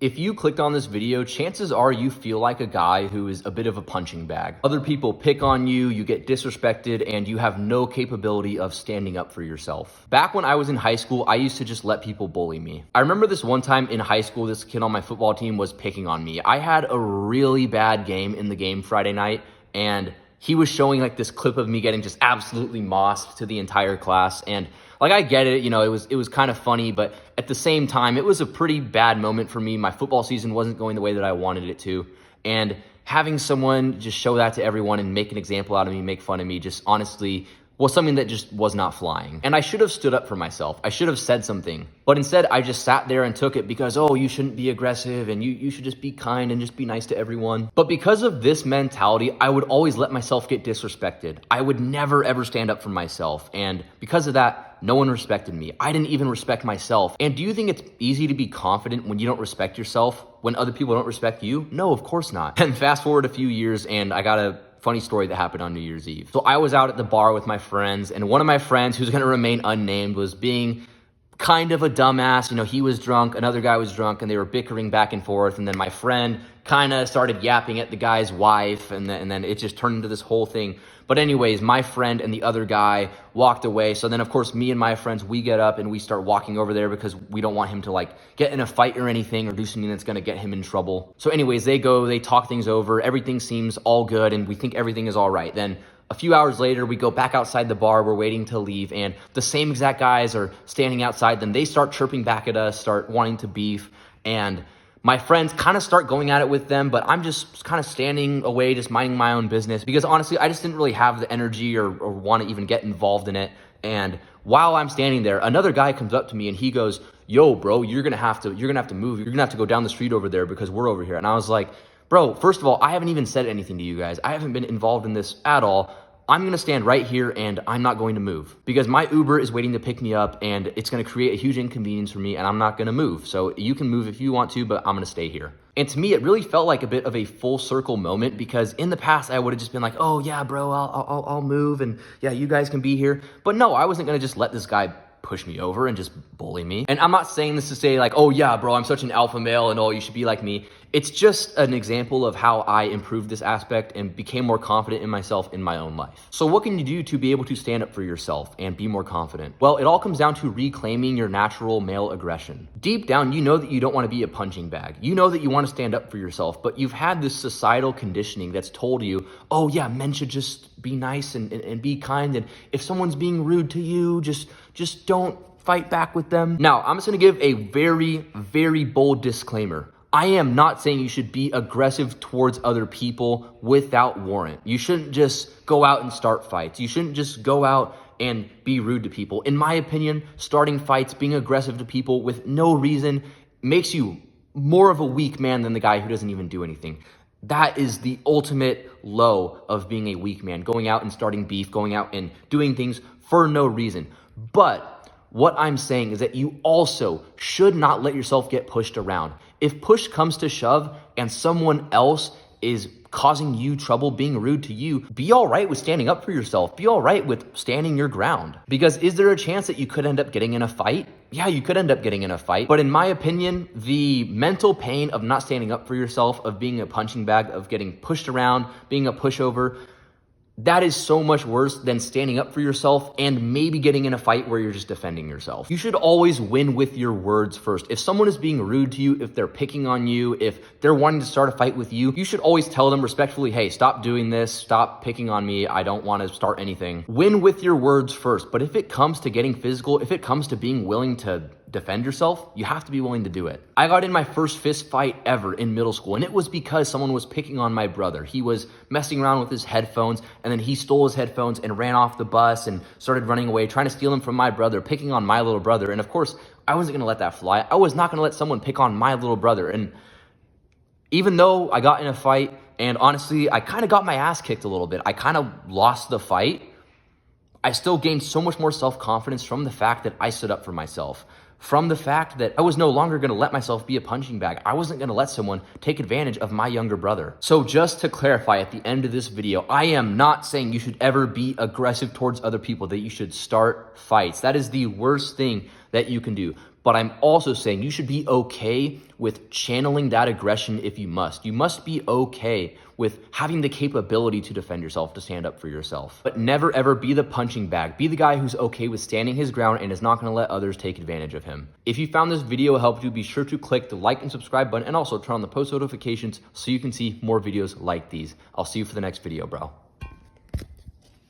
If you clicked on this video, chances are you feel like a guy who is a bit of a punching bag. Other people pick on you, you get disrespected, and you have no capability of standing up for yourself. Back when I was in high school, I used to just let people bully me. I remember this one time in high school, this kid on my football team was picking on me. I had a really bad game in the game Friday night, and he was showing like this clip of me getting just absolutely mossed to the entire class. And like, I get it, it was kind of funny, but at the same time, it was a pretty bad moment for me. My football season wasn't going the way that I wanted it to. And having someone just show that to everyone and make an example out of me, make fun of me, just honestly was something that just was not flying. And I should have stood up for myself. I should have said something. But instead, I just sat there and took it because, oh, you shouldn't be aggressive and you should just be kind and just be nice to everyone. But because of this mentality, I would always let myself get disrespected. I would never, ever stand up for myself. And because of that, no one respected me. I didn't even respect myself. And do you think it's easy to be confident when you don't respect yourself, when other people don't respect you? No, of course not. And fast forward a few years, and I got a funny story that happened on New Year's Eve. So I was out at the bar with my friends, and one of my friends, who's gonna remain unnamed, was being kind of a dumbass. He was drunk, another guy was drunk, and they were bickering back and forth. And then my friend kind of started yapping at the guy's wife, and then it just turned into this whole thing. But anyways, my friend and the other guy walked away. So then, of course, me and my friends, we get up and we start walking over there because we don't want him to get in a fight or anything or do something that's going to get him in trouble. So anyways, they go, they talk things over. Everything seems all good and we think everything is all right. Then a few hours later, we go back outside the bar. We're waiting to leave, and the same exact guys are standing outside. Then they start chirping back at us, start wanting to beef, and my friends kind of start going at it with them, but I'm just kind of standing away, just minding my own business, because honestly, I just didn't really have the energy or want to even get involved in it. And while I'm standing there, another guy comes up to me and he goes, "Yo, bro, you're gonna have to move. You're gonna have to go down the street over there because we're over here." And I was like, "Bro, first of all, I haven't even said anything to you guys. I haven't been involved in this at all. I'm gonna stand right here and I'm not going to move because my Uber is waiting to pick me up and it's gonna create a huge inconvenience for me and I'm not gonna move. So you can move if you want to, but I'm gonna stay here." And to me, it really felt like a bit of a full circle moment because in the past, I would have just been like, "Oh yeah, bro, I'll move and yeah, you guys can be here." But no, I wasn't gonna just let this guy push me over and just bully me. And I'm not saying this to say like, "Oh yeah, bro, I'm such an alpha male and oh, you should be like me." It's just an example of how I improved this aspect and became more confident in myself in my own life. So what can you do to be able to stand up for yourself and be more confident? Well, it all comes down to reclaiming your natural male aggression. Deep down, you know that you don't want to be a punching bag. You know that you want to stand up for yourself, but you've had this societal conditioning that's told you, "Oh yeah, men should just be nice and be kind. And if someone's being rude to you, just don't fight back with them." Now, I'm just going to give a very, very bold disclaimer. I am not saying you should be aggressive towards other people without warrant. You shouldn't just go out and start fights. You shouldn't just go out and be rude to people. In my opinion, starting fights, being aggressive to people with no reason makes you more of a weak man than the guy who doesn't even do anything. That is the ultimate low of being a weak man, going out and starting beef, going out and doing things for no reason. But what I'm saying is that you also should not let yourself get pushed around. If push comes to shove and someone else is causing you trouble, being rude to you, be all right with standing up for yourself. Be all right with standing your ground. Because is there a chance that you could end up getting in a fight? Yeah, you could end up getting in a fight. But in my opinion, the mental pain of not standing up for yourself, of being a punching bag, of getting pushed around, being a pushover, that is so much worse than standing up for yourself and maybe getting in a fight where you're just defending yourself. You should always win with your words first. If someone is being rude to you, if they're picking on you, if they're wanting to start a fight with you, you should always tell them respectfully, "Hey, stop doing this. Stop picking on me. I don't want to start anything." Win with your words first. But if it comes to getting physical, if it comes to being willing to defend yourself, you have to be willing to do it. I got in my first fist fight ever in middle school, and it was because someone was picking on my brother. He was messing around with his headphones, and then he stole his headphones and ran off the bus and started running away, trying to steal them from my brother, picking on my little brother. And of course, I wasn't gonna let that fly. I was not gonna let someone pick on my little brother. And even though I got in a fight, and honestly, I kind of got my ass kicked a little bit, I kind of lost the fight, I still gained so much more self-confidence from the fact that I stood up for myself. From the fact that I was no longer going to let myself be a punching bag. I wasn't going to let someone take advantage of my younger brother. So just to clarify at the end of this video, I am not saying you should ever be aggressive towards other people, that you should start fights. That is the worst thing that you can do. But I'm also saying you should be okay with channeling that aggression if you must. You must be okay with having the capability to defend yourself, to stand up for yourself. But never ever be the punching bag. Be the guy who's okay with standing his ground and is not gonna let others take advantage of him. If you found this video helped you, be sure to click the like and subscribe button and also turn on the post notifications so you can see more videos like these. I'll see you for the next video, bro.